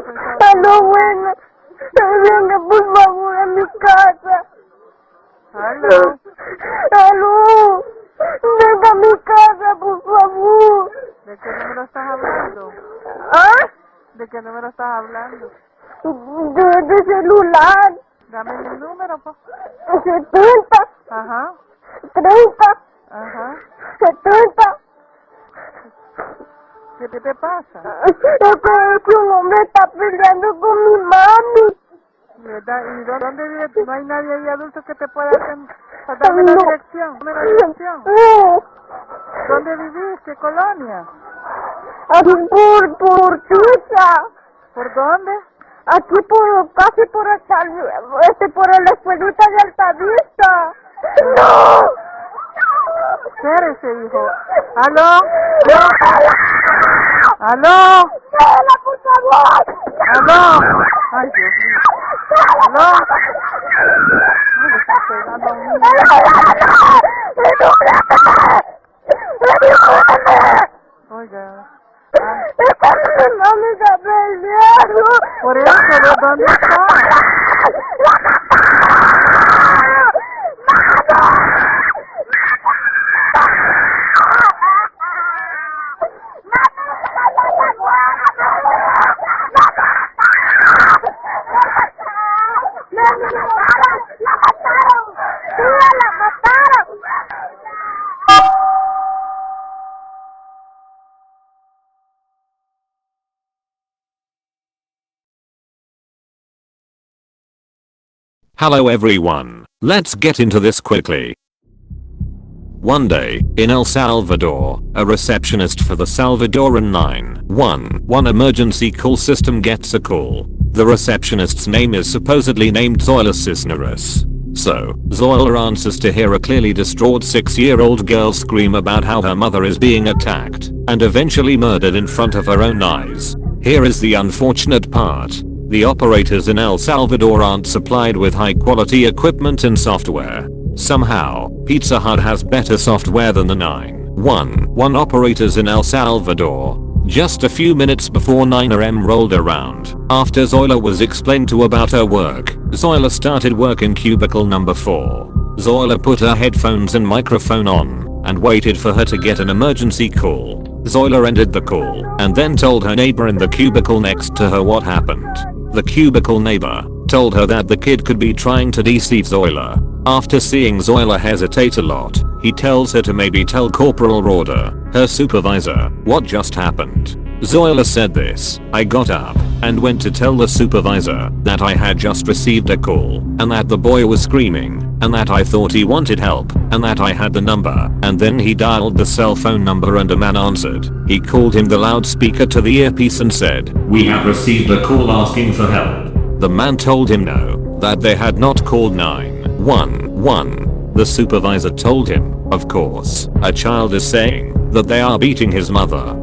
soy Salvador. Aló, bueno. Venga, por favor, a mi casa. Aló. Aló. Venga a mi casa, por favor. ¿De qué número estás hablando? ¿Ah? ¿De qué número estás hablando? De celular. Dame el número, pues. 70, Ajá. 30, Ajá. 70. ¿Qué te pasa? Es que un hombre está peleando con mi mami. ¿Verdad? ¿Y dónde vive? No hay nadie ahí adulto que te pueda atender. Dame la dirección. Dame la dirección. ¿Dónde vivís? ¿Qué colonia? Aquí por Chucha. ¿Por dónde? Aquí casi por por la escuelita de Altavista. ¡No! Espérese, hijo. ¿Aló? ¿Aló? ¡Déjala, por favor! ¿Aló? Ay, Dios mío. ¿Aló? Ay, le está pegando a un niño. Oiga. Mi mami está peleando. Por eso, ¿dónde está? Hello everyone, let's get into this quickly. One day, in El Salvador, a receptionist for the Salvadoran 911 emergency call system gets a call. The receptionist's name is supposedly named Zoila Cisneros. So, Zoila answers to hear a clearly distraught 6-year-old girl scream about how her mother is being attacked and eventually murdered in front of her own eyes. Here is the unfortunate part. The operators in El Salvador aren't supplied with high quality equipment and software. Somehow, Pizza Hut has better software than the 911 operators in El Salvador. Just a few minutes before 9 AM rolled around, after Zoila was explained to about her work, Zoila started work in cubicle number 4. Zoila put her headphones and microphone on and waited for her to get an emergency call. Zoila ended the call and then told her neighbor in the cubicle next to her what happened. The cubicle neighbor told her that the kid could be trying to deceive Zoila. After seeing Zoila hesitate a lot, he tells her to maybe tell Corporal Rauder, her supervisor, what just happened. Zoila said this: I got up and went to tell the supervisor that I had just received a call and that the boy was screaming and that I thought he wanted help and that I had the number, and then he dialed the cell phone number and a man answered. He called him the loudspeaker to the earpiece and said, "We have received a call asking for help." The man told him no, that they had not called 911. The supervisor told him, of course, a child is saying that they are beating his mother.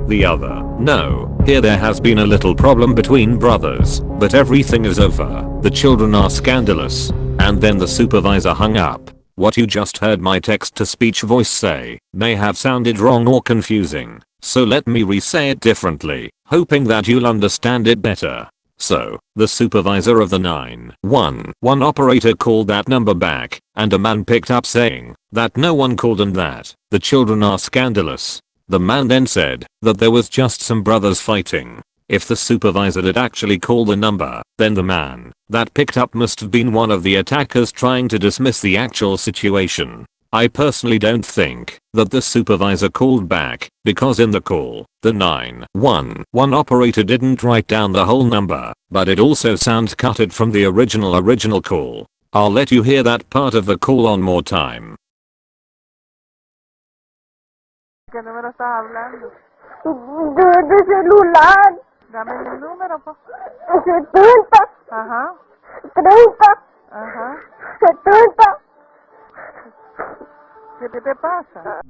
The other, no, here there has been a little problem between brothers, but everything is over, the children are scandalous. And then the supervisor hung up. What you just heard my text-to-speech voice say may have sounded wrong or confusing, so let me re-say it differently, hoping that you'll understand it better. So, the supervisor of the 911 operator called that number back, and a man picked up saying that no one called and that the children are scandalous. The man then said that there was just some brothers fighting. If the supervisor did actually call the number, then the man that picked up must have been one of the attackers trying to dismiss the actual situation. I personally don't think that the supervisor called back, because in the call, the 911 operator didn't write down the whole number, but it also sounds cutted from the original call. I'll let you hear that part of the call one more time. ¿Qué número estás hablando? De celular. Dame el número, pues. 70, Ajá. 30, Ajá. 70. ¿Qué te pasa?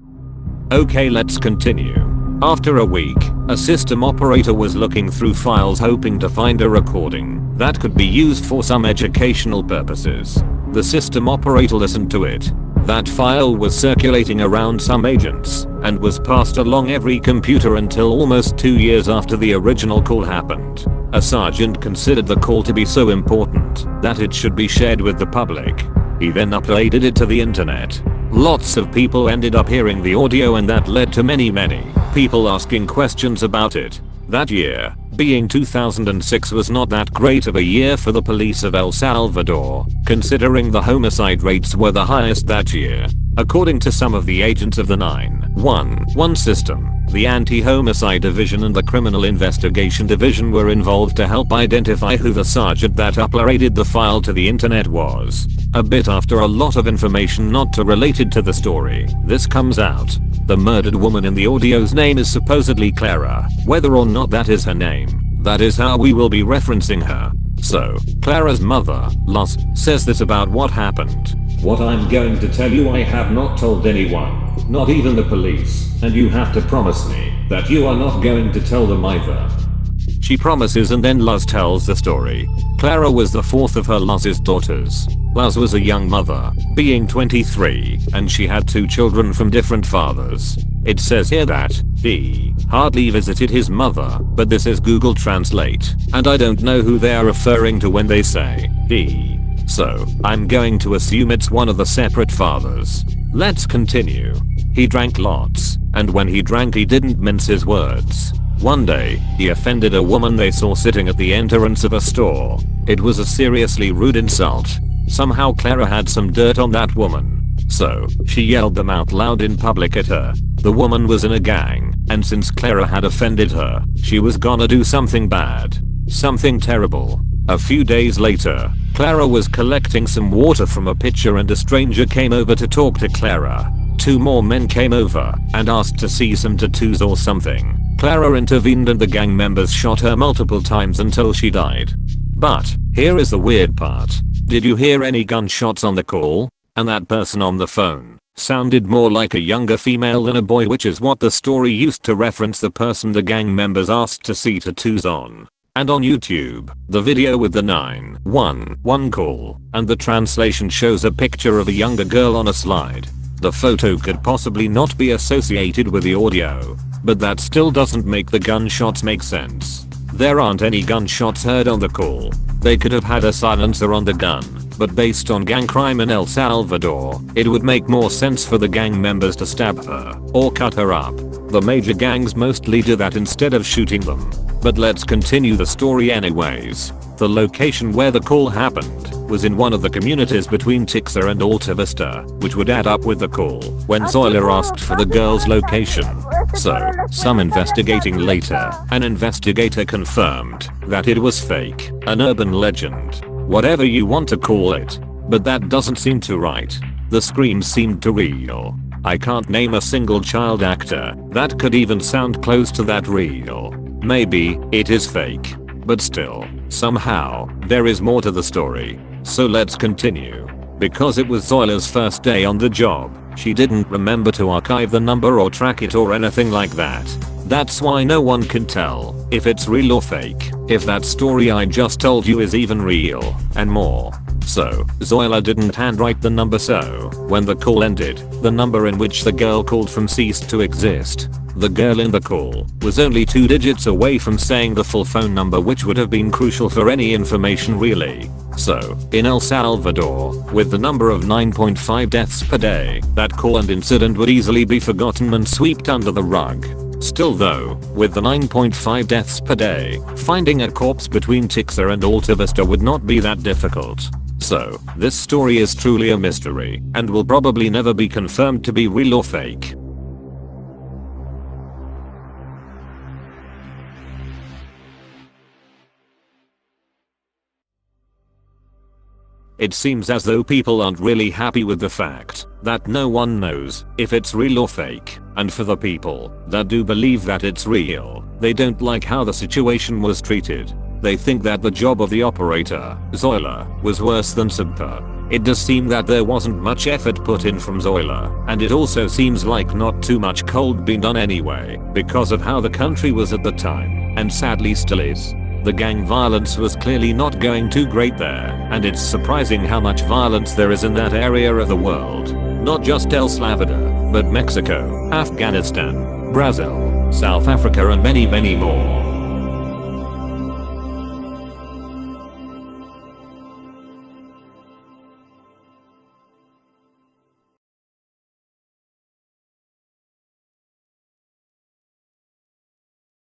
Okay, let's continue. After a week, a system operator was looking through files hoping to find a recording that could be used for some educational purposes. The system operator listened to it. That file was circulating around some agents and was passed along every computer until almost 2 years after the original call happened. A sergeant considered the call to be so important that it should be shared with the public. He then uploaded it to the internet. Lots of people ended up hearing the audio, and that led to many people asking questions about it. That year, being 2006, was not that great of a year for the police of El Salvador, considering the homicide rates were the highest that year. According to some of the agents of the 911 system, the Anti-Homicide Division and the Criminal Investigation Division were involved to help identify who the sergeant that uploaded the file to the internet was. A bit after a lot of information not related to the story, this comes out. The murdered woman in the audio's name is supposedly Clara. Whether or not that is her name, that is how we will be referencing her. So, Clara's mother, Luz, says this about what happened. What I'm going to tell you I have not told anyone, not even the police, and you have to promise me that you are not going to tell them either. She promises, and then Luz tells the story. Clara was the fourth of her Luz's daughters. Luz was a young mother, being 23, and she had 2 children from different fathers. It says here that he hardly visited his mother, but this is Google Translate, and I don't know who they are referring to when they say he. So, I'm going to assume it's one of the separate fathers. Let's continue. He drank lots, and when he drank he didn't mince his words. One day, he offended a woman they saw sitting at the entrance of a store. It was a seriously rude insult. Somehow Clara had some dirt on that woman. So, she yelled them out loud in public at her. The woman was in a gang, and since Clara had offended her, she was gonna do something bad. Something terrible. A few days later, Clara was collecting some water from a pitcher and a stranger came over to talk to Clara. 2 more men came over and asked to see some tattoos or something. Clara intervened and the gang members shot her multiple times until she died. But, here is the weird part. Did you hear any gunshots on the call? And that person on the phone sounded more like a younger female than a boy, which is what the story used to reference the person the gang members asked to see tattoos on. And on YouTube, the video with the 911 call and the translation shows a picture of a younger girl on a slide. The photo could possibly not be associated with the audio, but that still doesn't make the gunshots make sense. There aren't any gunshots heard on the call. They could have had a silencer on the gun, but based on gang crime in El Salvador, it would make more sense for the gang members to stab her or cut her up. The major gangs mostly do that instead of shooting them. But let's continue the story anyways. The location where the call happened was in one of the communities between Tethys and Alta Vista, which would add up with the call when Zoila asked for the girl's location. So, some investigating later, an investigator confirmed that it was fake, an urban legend, whatever you want to call it. But that doesn't seem too right. The screams seemed too real. I can't name a single child actor that could even sound close to that real. Maybe it is fake, but still, somehow, there is more to the story. So let's continue. Because it was Zoila's first day on the job, she didn't remember to archive the number or track it or anything like that. That's why no one can tell if it's real or fake, if that story I just told you is even real, and more. So, Zoila didn't handwrite the number, so when the call ended, the number in which the girl called from ceased to exist. The girl in the call was only 2 digits away from saying the full phone number, which would have been crucial for any information really. So, in El Salvador, with the number of 9.5 deaths per day, that call and incident would easily be forgotten and swept under the rug. Still though, with the 9.5 deaths per day, finding a corpse between Tethys and Alta Vista would not be that difficult. So, this story is truly a mystery, and will probably never be confirmed to be real or fake. It seems as though people aren't really happy with the fact that no one knows if it's real or fake, and for the people that do believe that it's real, they don't like how the situation was treated. They think that the job of the operator, Zoila, was worse than subpar. It does seem that there wasn't much effort put in from Zoila, and it also seems like not too much cold being done anyway, because of how the country was at the time, and sadly still is. The gang violence was clearly not going too great there, and it's surprising how much violence there is in that area of the world. Not just El Salvador, but Mexico, Afghanistan, Brazil, South Africa and many more.